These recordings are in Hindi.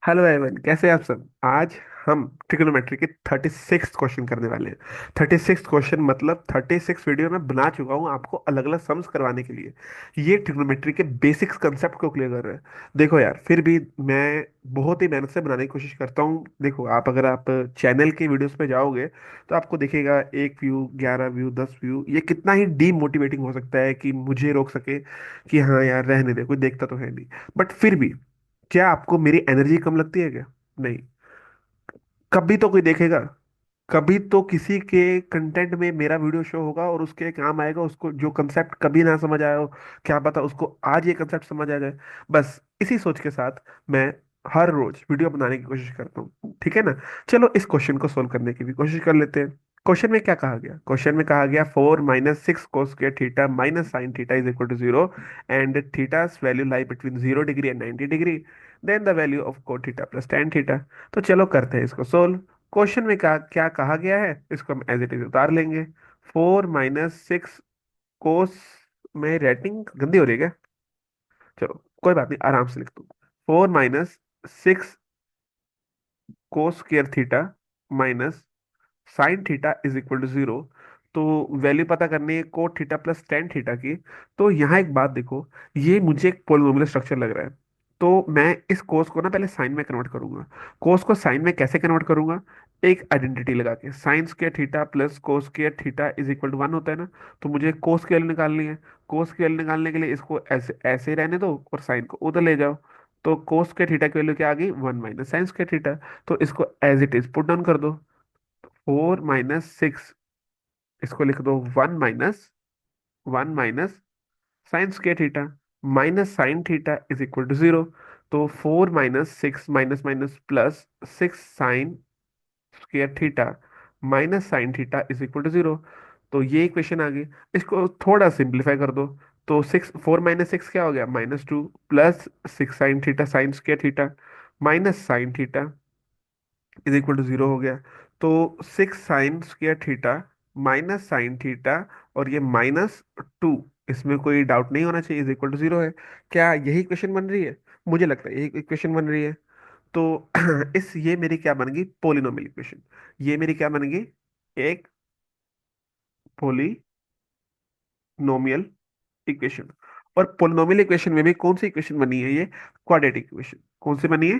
हेलो एवन, कैसे हैं आप सब। आज हम ट्रिग्नोमेट्री के 36 क्वेश्चन करने वाले हैं। 36 क्वेश्चन मतलब 36 वीडियो मैं बना चुका हूँ आपको अलग अलग सम्स करवाने के लिए। ये ट्रिग्नोमेट्री के बेसिक्स कंसेप्ट को क्लियर कर रहा है। देखो यार, फिर भी मैं बहुत ही मेहनत से बनाने की कोशिश करता हूँ। देखो, अगर आप चैनल के वीडियोस पे जाओगे तो आपको दिखेगा 1 व्यू, 11 व्यू, 10 व्यू। ये कितना ही डीमोटिवेटिंग हो सकता है कि मुझे रोक सके कि हाँ यार, रहने दे, कोई देखता तो है नहीं। बट फिर भी, क्या आपको मेरी एनर्जी कम लगती है क्या? नहीं। कभी तो कोई देखेगा, कभी तो किसी के कंटेंट में मेरा वीडियो शो होगा और उसके काम आएगा, उसको जो कंसेप्ट कभी ना समझ आया हो, क्या पता उसको आज ये कंसेप्ट समझ आ जाए। बस इसी सोच के साथ मैं हर रोज वीडियो बनाने की कोशिश करता हूँ, ठीक है ना। चलो इस क्वेश्चन को सोल्व करने की भी कोशिश कर लेते हैं। क्वेश्चन में क्या कहा गया? क्वेश्चन में कहा गया 4 - 6 cos² theta minus sine theta is equal to 0 and theta's value lie between 0 degree and 90 degree. Then the value of cot theta plus tan theta. तो चलो करते हैं इसको सोल्व। क्वेश्चन में क्या क्या कहा गया है, इसको हम एज इट इज उतार लेंगे। 4 - 6 कोस में राइटिंग गंदी हो रही है क्या? चलो कोई बात नहीं, आराम से लिख दूँ। 4 - 6 cos square theta minus sine theta is equal to 0। तो वैल्यू पता करनी है cot theta plus tan theta की। तो यहाँ एक बात देखो, ये मुझे एक पोलिनोमियल स्ट्रक्चर लग रहा है। तो मैं इस कोस को ना पहले साइन में कन्वर्ट करूंगा। कोस को साइन में कैसे कन्वर्ट करूंगा? एक आइडेंटिटी लगा के, sine square theta plus cos square theta is equal to 1 होता है ना। तो मुझे कोस की वैल्यू निकालनी है। कोस की वैल्यू निकालने के लिए इसको ऐसे ऐसे ही रहने दो और साइन को उधर ले जाओ। तो कोस स्क्वायर थीटा की वैल्यू क्या आ गई? 1 - साइन स्क्वायर थीटा। तो इसको as it is put down कर दो। 4 - 6, इसको लिख दो 1 - 1 - sine square theta minus sine theta is equal to 0। तो 4 - 6 minus minus plus 6 square theta minus sine theta is equal to 0। तो ये इक्वेशन आ गई। इसको थोड़ा सिंप्लीफाई कर दो। तो 4 - 6 क्या हो गया? -2 plus 6 sine theta sine square theta minus sine theta is equal to 0 हो गया। तो 6 sine square theta minus sine theta और ये -2, इसमें कोई डाउट नहीं होना चाहिए, इज इक्वल टू 0 है। क्या यही इक्वेशन बन रही है? मुझे लगता है यही इक्वेशन बन रही है। तो ये मेरी क्या बन गई? Polynomial equation. ये मेरी क्या बन गई? एक पोलिनोमियल इक्वेशन। और पोलिनोमियल इक्वेशन में भी कौन सी इक्वेशन बनी है? ये क्वाड्रेटिक इक्वेशन। कौन सी बनी है?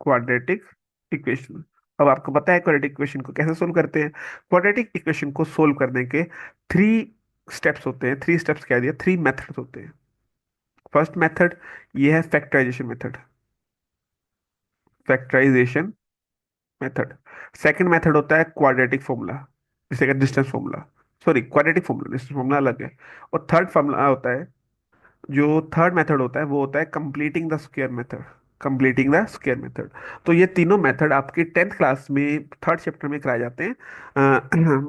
Quadratic equation. अब आपको पता है क्वाड्रेटिक इक्वेशन को कैसे सोल्व करते हैं। क्वाड्रेटिक इक्वेशन को सोल्व करने के थ्री स्टेप्स होते हैं। थ्री स्टेप्स कह दिया, थ्री मेथड्स होते हैं। फर्स्ट मेथड ये है factorisation method. Factorisation method. Second method होता है क्वाड्रेटिक फॉर्मूला, जिसे कहते हैं distance formula. Sorry, quadratic formula, distance formula अलग है। और थर्ड फॉर्मूला होता है, जो थर्ड मेथड होता है वो होता है completing the square method. Completing the square method. तो ये तीनों मेथड आपके 10th क्लास में थर्ड चैप्टर में कराए जाते हैं।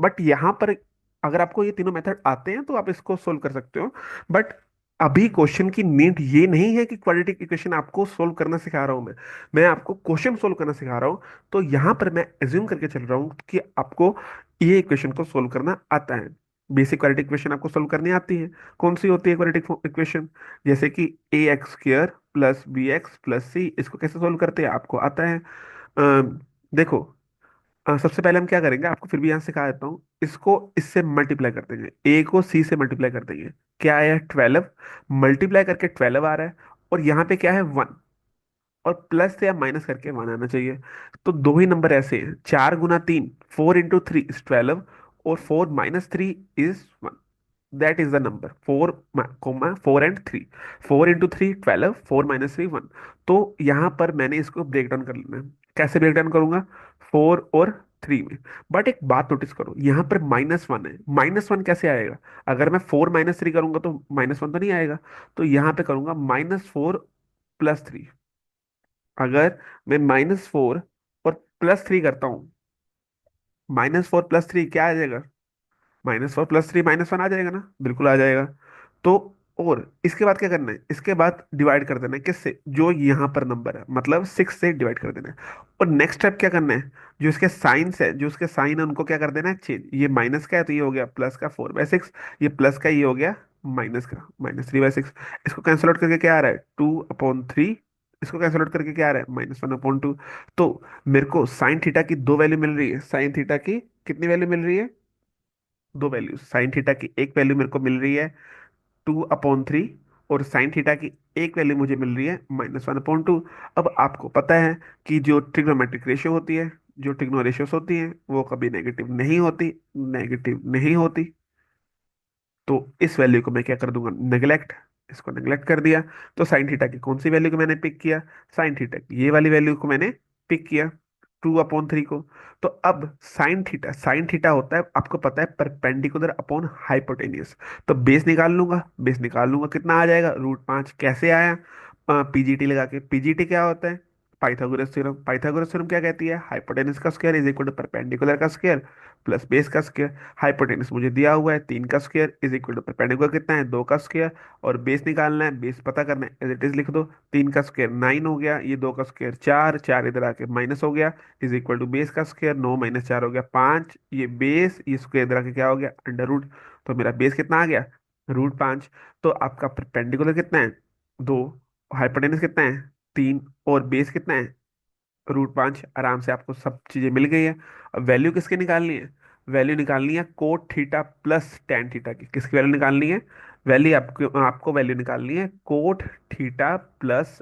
बट यहाँ पर अगर आपको ये तीनों मेथड आते हैं तो आप इसको सोल्व कर सकते हो। बट अभी क्वेश्चन की नीड ये नहीं है कि क्वाड्रेटिक इक्वेशन आपको सोल्व करना सिखा रहा हूं मैं आपको क्वेश्चन सोल्व करना सिखा रहा हूँ। तो यहाँ पर मैं एज्यूम करके चल रहा हूँ कि आपको ये इक्वेशन को सोल्व करना आता है। बेसिक क्वाड्रेटिक इक्वेशन आपको सोल्व करनी आती है। कौन सी होती है क्वाड्रेटिक इक्वेशन? जैसे कि a x² plus bx plus c, इसको कैसे सोल्व करते हैं आपको आता है। देखो, सबसे पहले हम क्या करेंगे, आपको फिर भी यहाँ सिखा देता हूँ। इसको इससे मल्टीप्लाई कर देंगे, a को c से मल्टीप्लाई कर देंगे। क्या आया? 12। मल्टीप्लाई करके 12 आ रहा है। और यहाँ पे क्या है? 1। और प्लस से या माइनस करके 1 आना चाहिए। तो दो ही नंबर ऐसे हैं, 4 × 3, 4 × 3 इज 12। और 4 - 3 is 1। That is the number 4, 4 and 3। 4 × 3 12, 4 - 3 1। तो यहाँ पर मैंने इसको ब्रेक डाउन कर लेना है। कैसे ब्रेक डाउन करूंगा? 4 और 3 में। बट एक बात नोटिस करो, यहाँ पर -1 है। -1 कैसे आएगा? अगर मैं 4 - 3 करूंगा तो -1 तो नहीं आएगा। तो यहाँ पे करूंगा -4 + 3। अगर मैं -4 और +3 करता हूँ, -4 + 3 क्या आ जाएगा? -4 + 3 -1 आ जाएगा ना, बिल्कुल आ जाएगा। तो और इसके बाद क्या करना है? इसके बाद डिवाइड कर देना है किससे? जो यहाँ पर नंबर है, मतलब 6 से डिवाइड कर देना है। और नेक्स्ट स्टेप क्या करना है? जो इसके साइंस है, जो उसके साइन है, उनको क्या कर देना है? चेंज। ये माइनस का है तो ये हो गया प्लस का 4/6। ये प्लस का ये हो गया माइनस का -3/6। इसको कैंसिल आउट करके क्या आ रहा है? 2/3 इसको कैंसिल आउट करके क्या आ रहा है, -1/2। तो मेरे को साइन थीटा की दो वैल्यू मिल रही है, साइन थीटा की कितनी वैल्यू मिल रही है, दो वैल्यू। साइन थीटा की एक वैल्यू मेरे को मिल रही है 2/3, और साइन थीटा की एक वैल्यू मुझे मिल रही है -1/2। अब आपको पता है कि जो ट्रिग्नोमेट्रिक रेशियो होती है, जो ट्रिग्नो रेशियोस होती हैं वो कभी नेगेटिव नहीं होती, नेगेटिव नहीं होती। तो इस वैल्यू को मैं क्या कर दूंगा, नेग्लेक्ट, इसको नेग्लेक्ट कर दिया। तो साइन थीटा की कौन सी वैल्यू को मैंने पिक किया, साइन थीटा की ये वाली वैल्यू को मैंने पिक किया, 2/3 को। तो अब साइन थीटा होता है, आपको पता है, परपेंडिकुलर अपॉन हाइपोटेन्यूस। तो बेस निकाल लूंगा, बेस निकाल लूंगा, कितना आ जाएगा, √5। कैसे आया, पीजीटी लगा के। पीजीटी क्या होता है, पाइथागोरस थ्योरम। पाइथागोरस थ्योरम क्या कहती है, हाइपोटेन्यूस का square is equal to perpendicular का स्क्वायर प्लस बेस का स्क्वायर। हाइपोटेन्यूस मुझे दिया हुआ है 3 का square is equal to perpendicular कितना है, 2 का स्क्वायर, और बेस निकालना है, बेस पता करना है, एज इट इज लिख दो। 3 का स्क्वायर 9 हो गया, ये 2 का स्क्वायर 4, 4 इधर आके माइनस हो गया, इज इक्वल टू बेस का स्क्वायर, 9 - 4 हो गया 5, ये बेस, ये स्क्वायर इधर आके क्या हो गया, अंडर रूट। तो मेरा बेस कितना आ गया, √5। तो आपका परपेंडिकुलर कितना है, 2, हाइपोटेन्यूस कितना है, 3, और बेस कितना है, √5। आराम से आपको सब चीजें मिल गई है। अब वैल्यू किसकी निकालनी है, वैल्यू निकालनी है cot theta plus tan theta की। किसकी वैल्यू निकालनी है, वैल्यू आपको आपको वैल्यू निकालनी है cot theta plus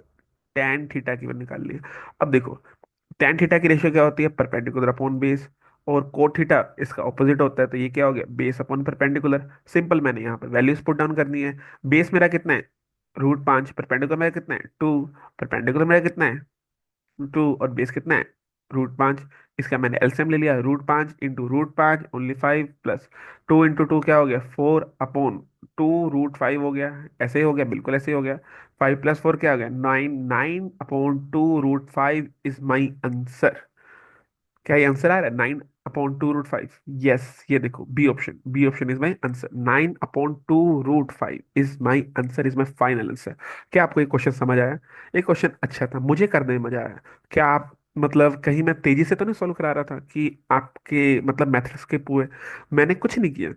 tan theta की वैल्यू निकालनी है। अब देखो, टेन थीटा की रेशियो क्या होती है, परपेंडिकुलर अपॉन बेस, और कोट थीटा इसका ऑपोजिट होता है, तो ये क्या हो गया, बेस अपॉन परपेंडिकुलर। सिंपल, मैंने यहाँ पर वैल्यूज पुट डाउन करनी है। बेस मेरा कितना है, √5, परपेंडिकुलर मेरा कितना है, 2, परपेंडिकुलर मेरा कितना है, 2, और बेस कितना है, √5। इसका मैंने एलसीएम ले लिया, √5 × √5 ओनली 5, प्लस 2 × 2 क्या हो गया, 4/2 √5 हो गया। ऐसे ही हो गया, बिल्कुल ऐसे ही हो गया। 5 + 4 क्या हो गया, 9, 9/2 √5 इज माई आंसर। क्या ये आंसर आ रहा है, 9/2 √5? यस, ये देखो, B option, B option is my answer, 9/2 √5 is my answer, is my final answer. क्या आपको ये क्वेश्चन समझ आया, ये क्वेश्चन अच्छा था, मुझे करने में मजा आया। क्या आप मतलब कहीं मैं तेजी से तो नहीं सॉल्व करा रहा था कि आपके मतलब मैथ्स के पूरे, मैंने कुछ नहीं किया।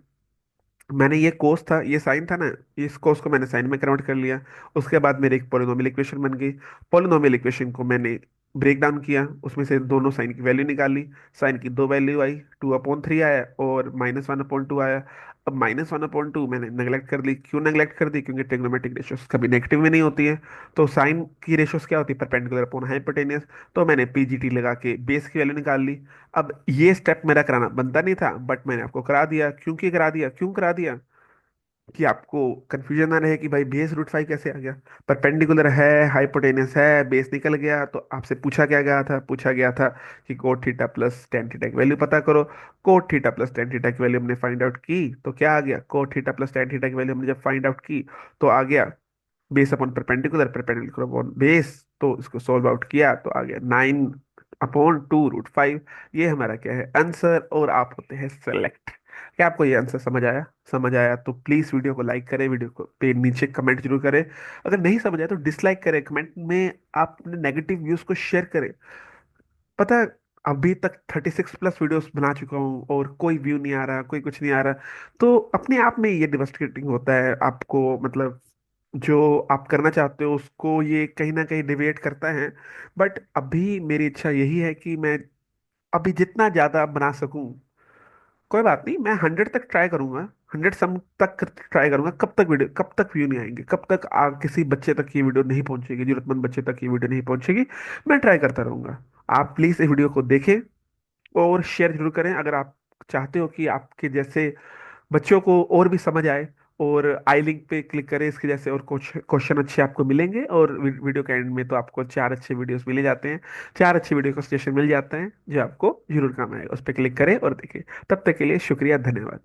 मैंने ये कोस था, ये साइन था ना, इस कोस को मैंने साइन में कन्वर्ट कर लिया। उसके बाद मेरी एक पोलिनोमियल इक्वेशन बन गई। पोलिनोमियल इक्वेशन को मैंने ब्रेक डाउन किया, उसमें से दोनों साइन की वैल्यू निकाली। साइन की दो वैल्यू आई, 2/3 आया और -1/2 आया। अब -1/2 मैंने नेग्लेक्ट कर दी, क्यों नेग्लेक्ट कर दी, क्योंकि ट्रिग्नोमेट्रिक रेशियोस कभी नेगेटिव में नहीं होती है। तो साइन की रेशियोस क्या होती है, परपेंडिकुलर अपॉन हाइपोटेन्यूस। तो मैंने पीजीटी लगा के बेस की वैल्यू निकाल ली। अब ये स्टेप मेरा कराना बनता नहीं था, बट मैंने आपको करा दिया। क्यों करा दिया, कि आपको कंफ्यूजन ना रहे कि भाई बेस √5 कैसे आ गया। परपेंडिकुलर है, हाइपोटेनस है, बेस निकल गया, तो आपसे पूछा गया था कि coat theta plus tan theta की वैल्यू पता करो। Coat theta plus tan theta की वैल्यू हमने फाइंड आउट की, तो क्या आ गया, coat theta plus tan theta की वैल्यू हमने जब फाइंड आउट की, तो आ गया base upon perpendicular, perpendicular upon base. तो इसको सोल्व आउट किया तो आ गया 9/2 √5। ये हमारा क्या है, आंसर, और आप होते हैं सेलेक्ट। क्या आपको ये आंसर समझ आया, समझ आया तो प्लीज वीडियो को लाइक करें, वीडियो को पे नीचे कमेंट जरूर करें। अगर नहीं समझ आया तो डिसलाइक करें, कमेंट में आप अपने नेगेटिव व्यूज को शेयर करें। पता है, अभी तक 36+ वीडियोस बना चुका हूँ और कोई व्यू नहीं आ रहा, कोई कुछ नहीं आ रहा। तो अपने आप में ये डिवस्टेटिंग होता है आपको, मतलब जो आप करना चाहते हो उसको ये कहीं ना कहीं डिवेट करता है। बट अभी मेरी इच्छा यही है कि मैं अभी जितना ज्यादा बना सकूं, कोई बात नहीं, मैं 100 तक ट्राई करूंगा, 100 सम तक ट्राई करूंगा। कब तक व्यू नहीं आएंगे, कब तक किसी बच्चे तक ये वीडियो नहीं पहुंचेगी, जरूरतमंद बच्चे तक ये वीडियो नहीं पहुंचेगी, मैं ट्राई करता रहूंगा। आप प्लीज इस वीडियो को देखें और शेयर जरूर करें, अगर आप चाहते हो कि आपके जैसे बच्चों को और भी समझ आए। और आई लिंक पे क्लिक करें इसके जैसे, और कुछ क्वेश्चन अच्छे आपको मिलेंगे, और वीडियो के एंड में तो आपको 4 अच्छे वीडियोस मिले जाते हैं, 4 अच्छे वीडियो का सजेशन मिल जाता है जो आपको जरूर काम आएगा। उस पर क्लिक करें और देखें। तब तक के लिए शुक्रिया, धन्यवाद।